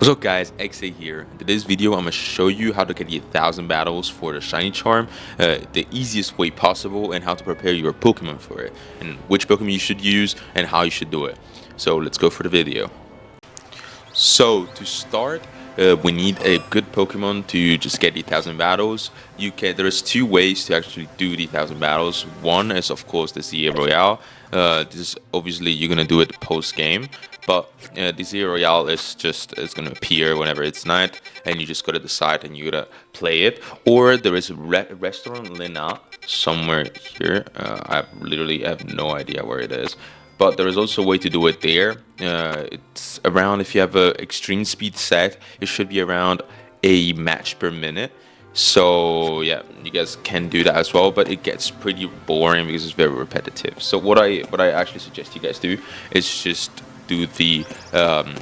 What's up guys, XA here. In today's video I'm going to show you how to get the 1000 battles for the shiny charm, the easiest way possible, and how to prepare your Pokemon for it, and which Pokemon you should use and how you should do it. So let's go for the video. So to start, we need a good Pokemon to just get the 1000 battles. There's two ways to actually do the 1000 battles. One is of course the Royale. This is obviously you're gonna do it post game, but the Royale is it's gonna appear whenever it's night, and you just gotta decide and you gotta play it. Or there is a restaurant Lina somewhere here. I literally have no idea where it is. But there is also a way to do it there. It's around, if you have a extreme speed set, it should be around a match per minute. So yeah, you guys can do that as well, but it gets pretty boring because it's very repetitive. So what I actually suggest you guys do is just do the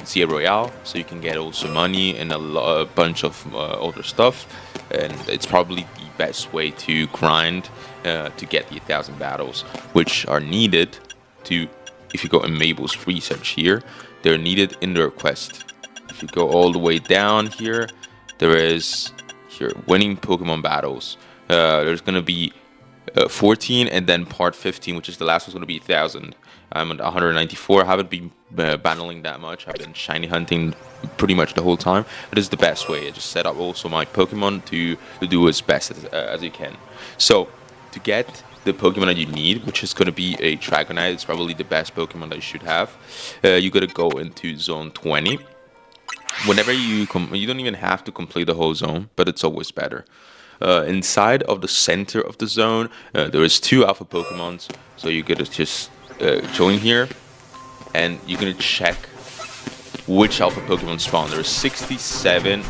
Zero Royale, so you can get also money and a bunch of other stuff, and it's probably the best way to grind to get the 1000 battles, which are needed to. If you go in Mabel's research here, they're needed in the request. If you go all the way down here, there is here winning Pokemon battles. There's gonna be 14, and then part 15, which is the last one's gonna be 1000. I'm at 194. I haven't been battling that much. I've been shiny hunting pretty much the whole time. But it's the best way. I just set up also my Pokemon to do as best as you can. So to get the Pokemon that you need, which is going to be a Dragonite, it's probably the best Pokemon that you should have. You got to go into zone 20. Whenever you don't even have to complete the whole zone, but it's always better. Inside of the center of the zone, there is 2 alpha Pokemons, so you got to just join here, and you're going to check which alpha Pokemon spawn. There are 67.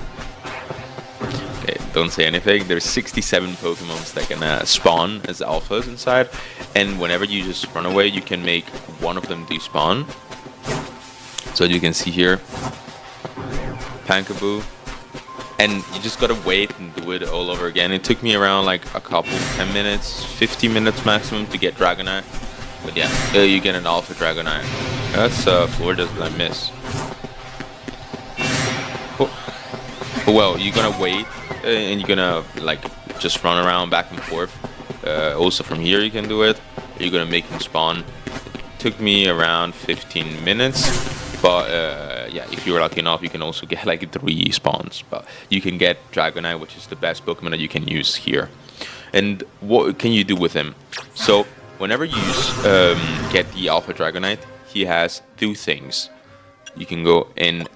Don't say anything. There's 67 Pokemons that can spawn as alphas inside, and whenever you just run away, you can make one of them despawn. So you can see here, Pankaboo, and you just gotta wait and do it all over again. It took me around like a couple, 10 minutes, 15 minutes maximum to get Dragonite. But yeah, you get an alpha Dragonite. That's floor doesn't I miss. Oh, well, you're gonna wait. And you're gonna like just run around back and forth. Also from here you can do it. You're gonna make him spawn. It took me around 15 minutes, but yeah, if you're lucky enough, you can also get like 3 spawns. But you can get Dragonite, which is the best Pokemon that you can use here. And what can you do with him? So whenever you get the Alpha Dragonite, he has 2 things. You can go in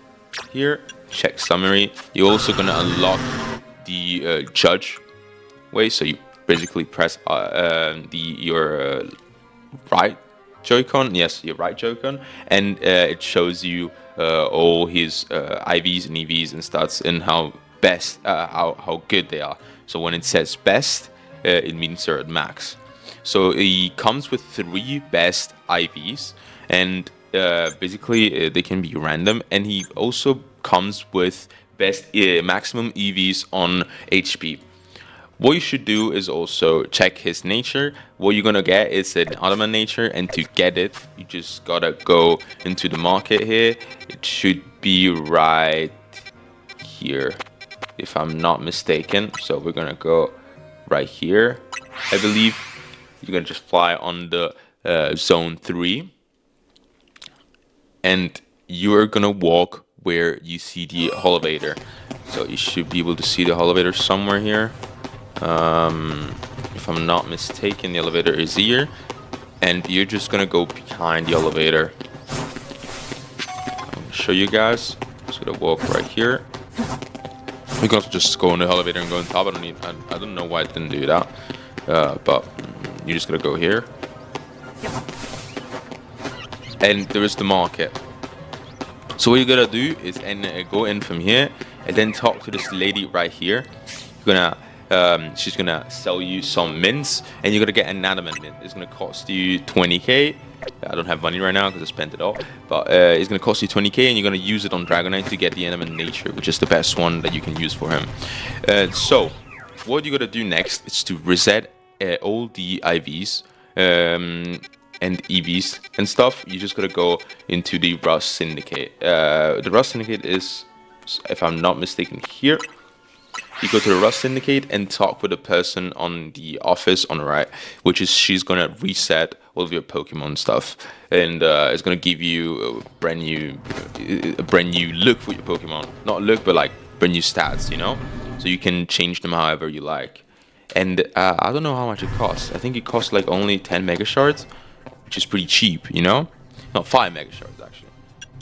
here, check summary. You're also gonna unlock the judge way, so you basically press your right Joy-Con, yes, your right Joy-Con, and it shows you all his IVs and EVs and stats and how good they are. So when it says best, it means they're at max. So he comes with 3 best IVs, and basically they can be random, and he also comes with best maximum EVs on HP. What you should do is also check his nature. What you're gonna get is an Ottoman nature, and to get it, you just gotta go into the market here. It should be right here, if I'm not mistaken. So we're gonna go right here. I believe you're gonna just fly on the zone 3, and you're gonna walk where you see the elevator. So you should be able to see the elevator somewhere here. If I'm not mistaken, the elevator is here, and you're just gonna go behind the elevator. I'll show you guys. Just gonna walk right here. You can also just go in the elevator and go on top. I don't know why I didn't do that, but you're just gonna go here, and there is the market. So what you're gonna do is go in from here, and then talk to this lady right here. You're gonna, she's gonna sell you some mints, and you're gonna get an adamant mint. It's gonna cost you 20k. I don't have money right now because I spent it all, but it's gonna cost you 20k, and you're gonna use it on Dragonite to get the adamant nature, which is the best one that you can use for him. So what you're gonna do next is to reset all the IVs. And EVs and stuff. You just gotta go into the Rust Syndicate. The Rust Syndicate is if I'm not mistaken here. You go to the Rust Syndicate and talk with a person on the office on the right, which is she's gonna reset all of your Pokemon stuff, and it's gonna give you a brand new look for your Pokemon. Not look, but like brand new stats, you know. So you can change them however you like. And I don't know how much it costs. I think it costs like only 10 Mega Shards, which is pretty cheap, you know. No, 5 Mega Shards actually.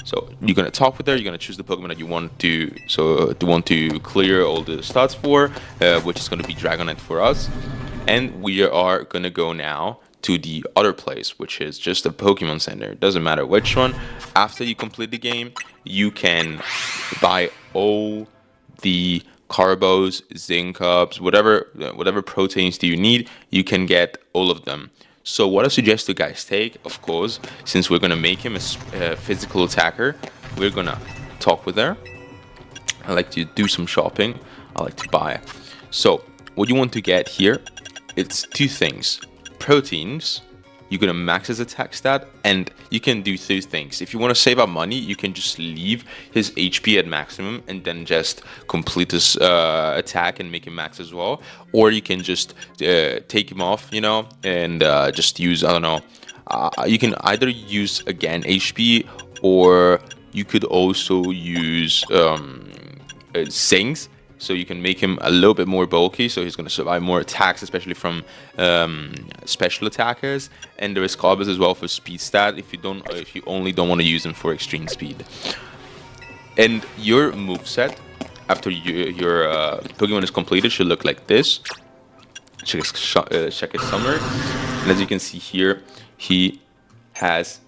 So you're gonna talk with her. You're gonna choose the Pokemon that you want to clear all the stats for, which is gonna be Dragonite for us. And we are gonna go now to the other place, which is just a Pokemon Center. It doesn't matter which one. After you complete the game, you can buy all the carbos, zinc cups, whatever proteins do you need. You can get all of them. So what I suggest you guys take, of course, since we're gonna make him a physical attacker, we're gonna talk with her. I like to do some shopping. I like to buy. So what you want to get here, it's two things: proteins. You're gonna max his attack stat, and you can do two things. If you want to save up money, you can just leave his HP at maximum and then just complete this attack and make him max as well. Or you can just take him off, you know, and just use, I don't know. You can either use again HP, or you could also use Zings. So you can make him a little bit more bulky, so he's going to survive more attacks, especially from special attackers. And there is Carbos as well for speed stat if you only don't want to use him for extreme speed. And your moveset after your Pokemon is completed should look like this. Check his summary, and as you can see here, he has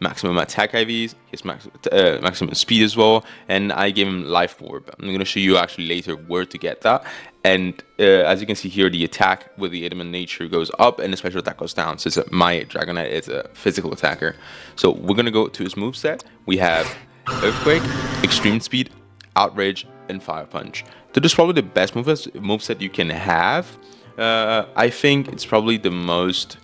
maximum attack IVs, his maximum speed as well, and I gave him Life Orb. I'm going to show you actually later where to get that. And as you can see here, the attack with the adamant nature goes up and the special attack goes down. So my Dragonite is a physical attacker. So we're going to go to his moveset. We have Earthquake, Extreme Speed, Outrage, and Fire Punch. That is probably the best moveset you can have. I think it's probably the most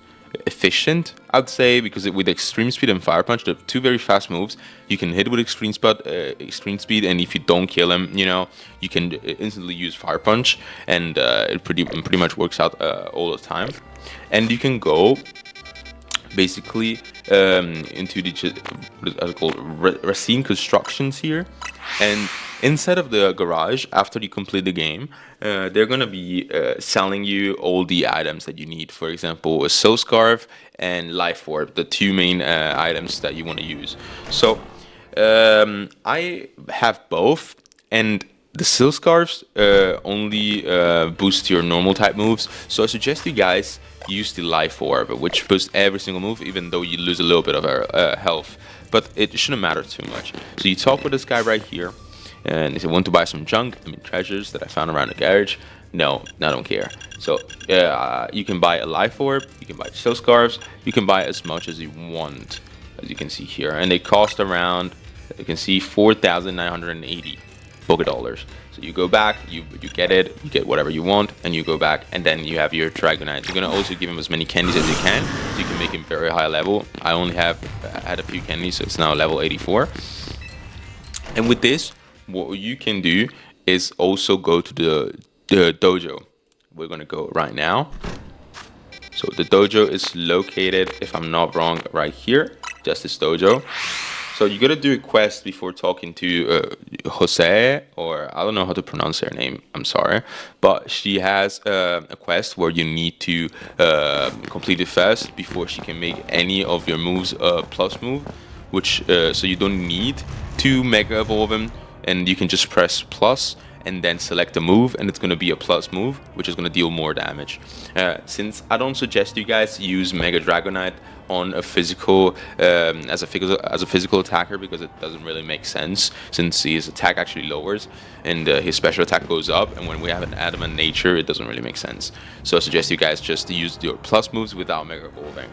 efficient, I'd say, because with Extreme Speed and Fire Punch, they're two very fast moves. You can hit with Extreme Speed, and if you don't kill him, you know, you can instantly use Fire Punch, and it pretty much works out all the time. And you can go basically into the what is called Racine Constructions here, and inside of the garage, after you complete the game, they're gonna be selling you all the items that you need. For example, a Soul Scarf and Life Orb, the two main items that you want to use. So I have both, and the Soul Scarves only boost your normal type moves. So I suggest you guys use the Life Orb, which boosts every single move, even though you lose a little bit of health. But it shouldn't matter too much. So you talk with this guy right here. And if you want to buy some junk, treasures that I found around the garage, no, I don't care. So you can buy a Life Orb, you can buy Soul Scarves, you can buy as much as you want, as you can see here. And they cost around, you can see, 4,980 Poké Dollars. So you go back, you get it, you get whatever you want, and you go back, and then you have your Dragonite. You're gonna also give him as many candies as you can, so you can make him very high level. I only had a few candies, so it's now level 84. And with this, what you can do is also go to the dojo. We're gonna go right now. So the dojo is located, if I'm not wrong, right here. Justice Dojo. So you gotta do a quest before talking to Jose, or I don't know how to pronounce her name. I'm sorry, but she has a quest where you need to complete it fast before she can make any of your moves plus move. Which so you don't need to Mega Evolve him. And you can just press plus and then select a move, and it's going to be a plus move, which is going to deal more damage. Since I don't suggest you guys use Mega Dragonite on a physical as a physical attacker, because it doesn't really make sense, since his attack actually lowers and his special attack goes up, and when we have an adamant nature, it doesn't really make sense. So I suggest you guys just use your plus moves without Mega Evolving.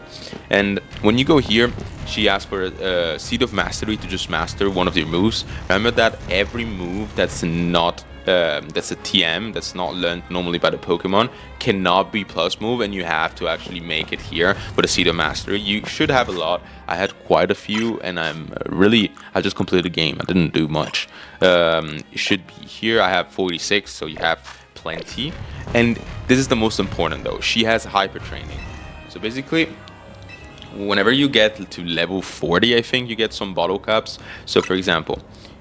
And when you go here, she asks for a Seed of Mastery to just master one of your moves. Remember that every move that's not that's a TM that's not learned normally by the Pokemon, cannot be plus move, and you have to actually make it here with a Seed of Mastery. You should have a lot. I had quite a few, and I just completed the game. I didn't do much. It should be here. I have 46, so you have plenty. And this is the most important though. She has hyper training. So basically, whenever you get to level 40, I think you get some bottle caps. So for example,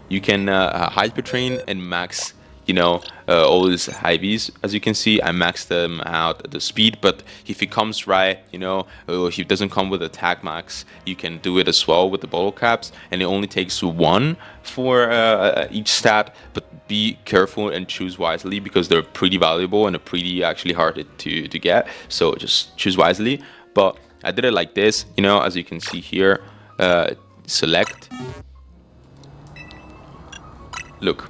you can hyper train and max, all these Hyvies. As you can see, I maxed them out at the speed, but if he comes right, or if he doesn't come with attack max, you can do it as well with the bottle caps, and it only takes one for each stat, but be careful and choose wisely because they're pretty valuable and are pretty actually hard to get, so just choose wisely. But I did it like this, as you can see here, select, look.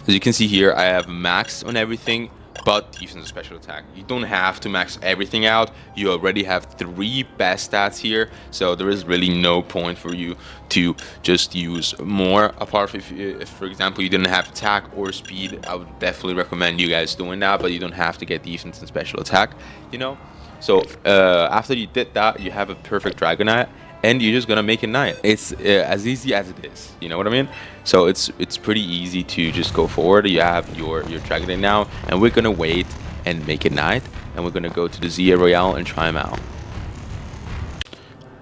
As you can see here, I have max on everything, but defense and special attack. You don't have to max everything out. You already have 3 best stats here, so there is really no point for you to just use more. Apart from if for example, you didn't have attack or speed, I would definitely recommend you guys doing that, but you don't have to get defense and special attack, So after you did that, you have a perfect Dragonite, and you're just gonna make it 9. It's as easy as it is, you know what I mean? So it's pretty easy to just go forward. You have your Dragonite now, and we're gonna wait and make it night, and we're gonna go to the ZA Royale and try them out.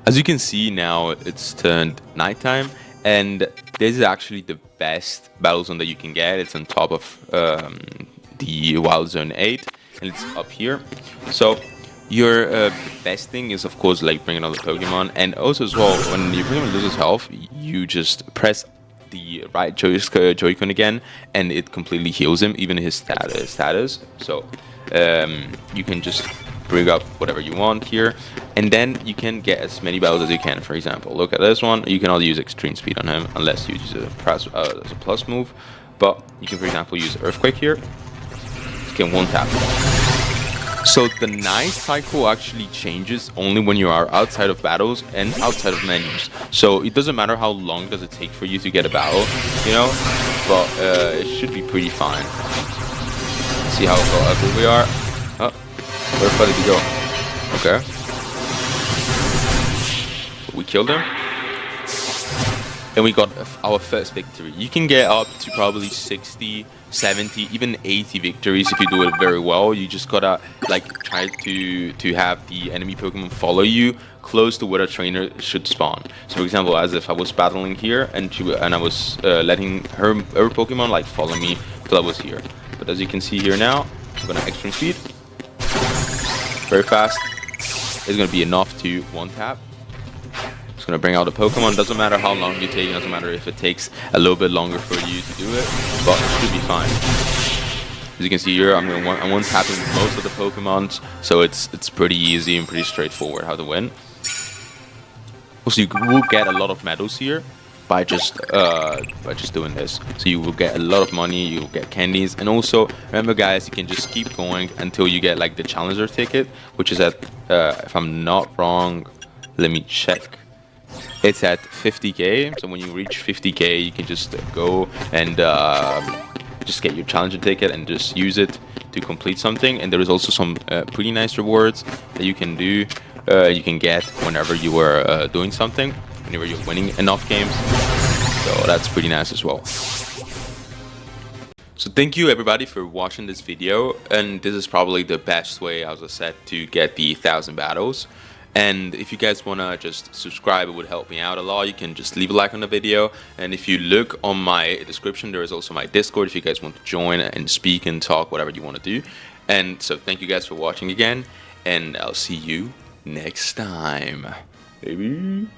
As you can see now, it's turned nighttime, and this is actually the best battle zone that you can get. It's on top of the Wild Zone 8, and it's up here. So your best thing is, of course, like bringing other Pokemon, and also as well, when your Pokemon loses health, you just press the right Joy-Con again, and it completely heals him, even his status. So you can just bring up whatever you want here, and then you can get as many battles as you can. For example, look at this one. You can only use extreme speed on him unless you use a plus move, but you can, for example, use Earthquake here. You can one tap. So the night cycle actually changes only when you are outside of battles and outside of menus. So it doesn't matter how long does it take for you to get a battle, but it should be pretty fine. See how good we are. Oh, where the fuck did he go? Okay. We killed him. And we got our first victory. You can get up to probably 60, 70, even 80 victories if you do it very well. You just gotta try to have the enemy Pokemon follow you close to where a trainer should spawn. So for example, as if I was battling here and I was letting her Pokemon follow me till I was here. But as you can see here now, I'm gonna extreme speed. Very fast. It's gonna be enough to one tap. Gonna bring out the Pokemon. Doesn't matter how long you take, doesn't matter if it takes a little bit longer for you to do it, but it should be fine. As you can see here, I'm one tapping most of the Pokemons, so it's pretty easy and pretty straightforward how to win. Also, you will get a lot of medals here by just doing this. So you will get a lot of money, you will get candies, and also remember, guys, you can just keep going until you get the Challenger ticket, which is at if I'm not wrong, let me check. It's at 50k, so when you reach 50k, you can just go and just get your challenger ticket and just use it to complete something. And there is also some pretty nice rewards that you can do, you can get whenever you are doing something, whenever you're winning enough games. So that's pretty nice as well. So thank you everybody for watching this video, and this is probably the best way, as I said, to get the 1000 battles. And if you guys want to just subscribe, it would help me out a lot. You can just leave a like on the video. And if you look on my description, there is also my Discord if you guys want to join and speak and talk, whatever you want to do. And so thank you guys for watching again. And I'll see you next time. Baby.